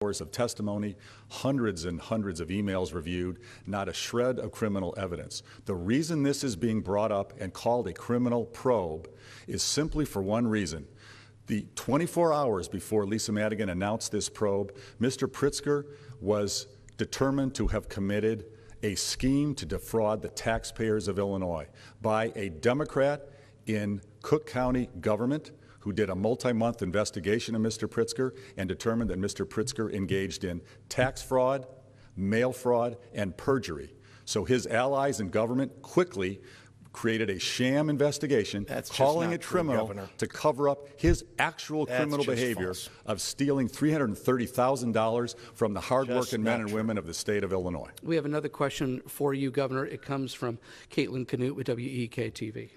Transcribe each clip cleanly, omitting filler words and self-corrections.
hours of testimony, hundreds and hundreds of emails reviewed, not a shred of criminal evidence. The reason this is being brought up and called a criminal probe is simply for one reason. The 24 hours before Lisa Madigan announced this probe, Mr. Pritzker was determined to have committed a scheme to defraud the taxpayers of Illinois by a Democrat in Cook County government who did a multi-month investigation of Mr. Pritzker and determined that Mr. Pritzker engaged in tax fraud, mail fraud, and perjury. So his allies in government quickly created a sham investigation, calling it criminal to cover up his actual criminal behavior of stealing $330,000 from the hardworking men and women of the state of Illinois. We have another question for you, Governor. It comes from Caitlin Canute with WEK-TV.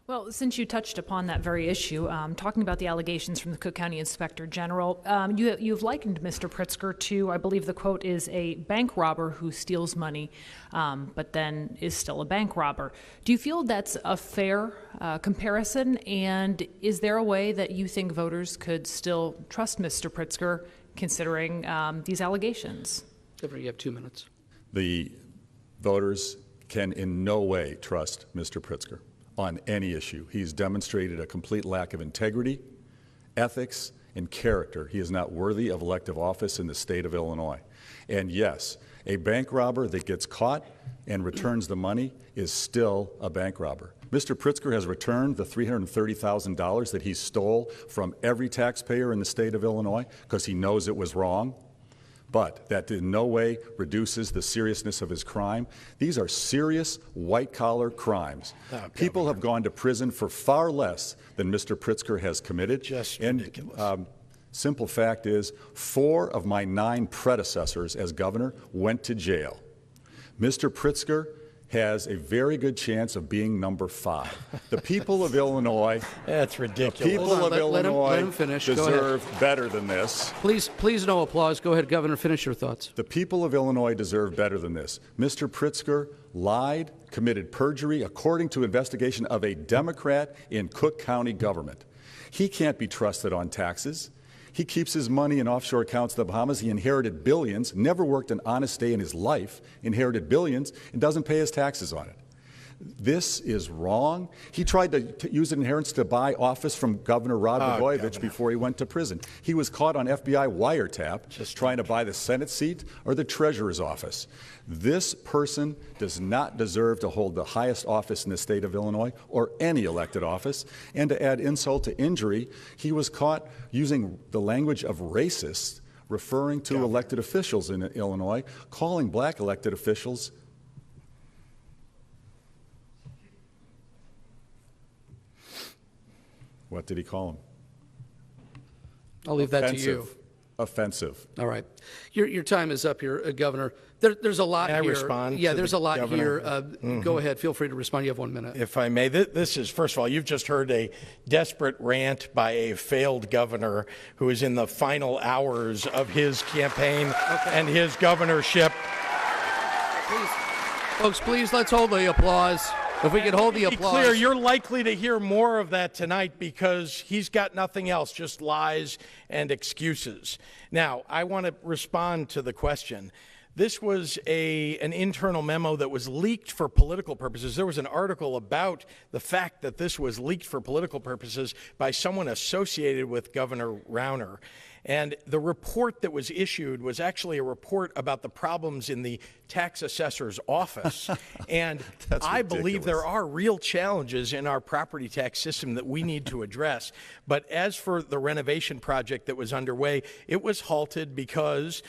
Well, since you touched upon that very issue, talking about the allegations from the Cook County Inspector General, you've likened Mr. Pritzker to, I believe the quote is, a bank robber who steals money, but then is still a bank robber. Do you feel that's a fair comparison? And is there a way that you think voters could still trust Mr. Pritzker considering these allegations? Governor, you have 2 minutes. The voters can in no way trust Mr. Pritzker on any issue. He's demonstrated a complete lack of integrity, ethics, and character. He is not worthy of elective office in the state of Illinois. And yes, a bank robber that gets caught and returns the money is still a bank robber. Mr. Pritzker has returned the $330,000 that he stole from every taxpayer in the state of Illinois because he knows it was wrong. But that in no way reduces the seriousness of his crime. These are serious white-collar crimes. People have gone to prison for far less than Mr. Pritzker has committed. Just and, ridiculous. Simple fact is, 4 of my 9 predecessors as governor went to jail. Mr. Pritzker has a very good chance of being number 5. The people of Illinois, that's ridiculous. The people of Illinois let him finish. deserve better than this. Please, no applause. Go ahead, Governor. Finish your thoughts. The people of Illinois deserve better than this. Mr. Pritzker lied, committed perjury, according to investigation of a Democrat in Cook County government. He can't be trusted on taxes. He keeps his money in offshore accounts in the Bahamas. He inherited billions, never worked an honest day in his life, inherited billions, and doesn't pay his taxes on it. This is wrong. He tried to use an inheritance to buy office from Governor Rod Blagojevich before he went to prison. He was caught on FBI wiretap trying to buy the Senate seat or the Treasurer's office. This person does not deserve to hold the highest office in the state of Illinois or any elected office. And to add insult to injury, he was caught using the language of racist, referring to elected officials in Illinois, calling black elected officials what did he call him? I'll leave that to you. Offensive. All right. Your time is up here, Governor. There's a lot Can I here. respond Yeah, to there's the a lot governor? here. Go ahead. Feel free to respond. You have 1 minute. If I may, this is, first of all, you've just heard a desperate rant by a failed governor who is in the final hours of his campaign and his governorship. Please, folks, please, let's hold the applause. If we could hold the applause. To be clear, you're likely to hear more of that tonight because he's got nothing else, just lies and excuses. Now, I want to respond to the question. This was an internal memo that was leaked for political purposes. There was an article about the fact that this was leaked for political purposes by someone associated with Governor Rauner. And the report that was issued was actually a report about the problems in the tax assessor's office. And I believe there are real challenges in our property tax system that we need to address. But as for the renovation project that was underway, it was halted because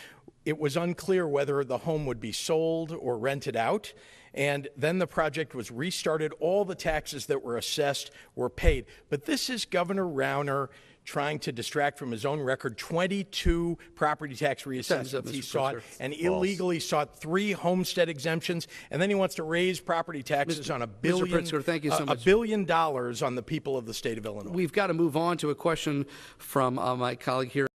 it was unclear whether the home would be sold or rented out. And then the project was restarted. All the taxes that were assessed were paid. But this is Governor Rauner trying to distract from his own record 22 property tax reassessments he sought and illegally sought 3 homestead exemptions, and then he wants to raise property taxes on $1 billion on the people of the state of Illinois. We've got to move on to a question from my colleague here.